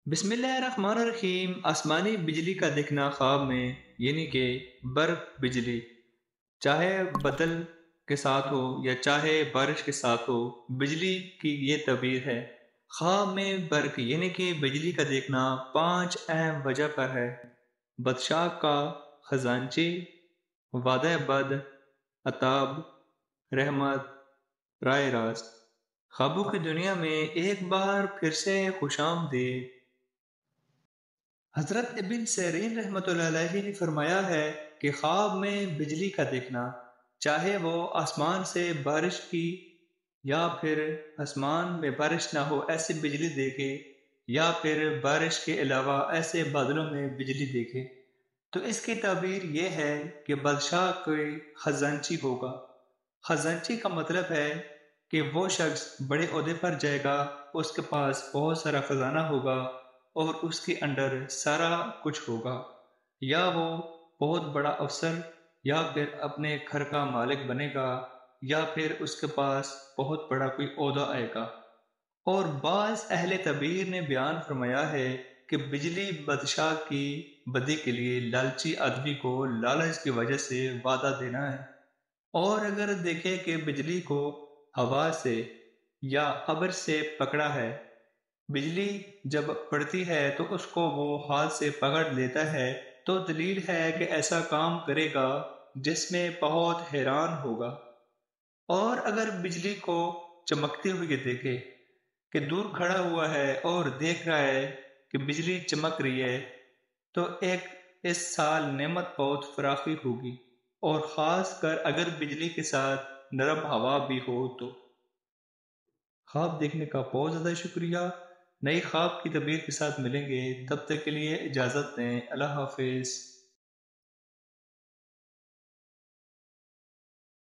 بسم اللہ الرحمن الرحیم۔ آسمانی بجلی کا دیکھنا خواب میں، یعنی کہ برق بجلی، چاہے بدل کے ساتھ ہو یا چاہے بارش کے ساتھ ہو، بجلی کی یہ تعبیر ہے۔ خواب میں برق یعنی کہ بجلی کا دیکھنا 5 اہم وجہ پر ہے: بادشاہ کا خزانچی، وعدہ بد، عطاب، رحمت، رائے راست۔ خوابوں کی دنیا میں ایک بار پھر سے خوش آمدید۔ حضرت ابن سیرین رحمۃ اللہ علیہ نے فرمایا ہے کہ خواب میں بجلی کا دیکھنا، چاہے وہ آسمان سے بارش کی یا پھر آسمان میں بارش نہ ہو ایسی بجلی دیکھے، یا پھر بارش کے علاوہ ایسے بادلوں میں بجلی دیکھے، تو اس کی تعبیر یہ ہے کہ بادشاہ کوئی خزانچی ہوگا۔ خزانچی کا مطلب ہے کہ وہ شخص بڑے عہدے پر جائے گا، اس کے پاس بہت سارا خزانہ ہوگا اور اس کے انڈر سارا کچھ ہوگا، یا وہ بہت بڑا افسر، یا پھر اپنے گھر کا مالک بنے گا، یا پھر اس کے پاس بہت بڑا کوئی عہدہ آئے گا۔ اور بعض اہل تعبیر نے بیان فرمایا ہے کہ بجلی بادشاہ کی بدی کے لیے لالچی آدمی کو لالچ کی وجہ سے وعدہ دینا ہے۔ اور اگر دیکھے کہ بجلی کو ہوا سے یا ابر سے پکڑا ہے، بجلی جب پڑتی ہے تو اس کو وہ ہاتھ سے پکڑ لیتا ہے، تو دلیل ہے کہ ایسا کام کرے گا جس میں بہت حیران ہوگا۔ اور اگر بجلی کو چمکتے ہوئے دیکھے کہ دور کھڑا ہوا ہے اور دیکھ رہا ہے کہ بجلی چمک رہی ہے، تو ایک اس سال نعمت بہت فراخی ہوگی، اور خاص کر اگر بجلی کے ساتھ نرم ہوا بھی ہو تو۔ خواب دیکھنے کا بہت زیادہ شکریہ۔ نئی خواب کی تعبیر کے ساتھ ملیں گے، تب تک کے لیے اجازت دیں۔ اللہ حافظ۔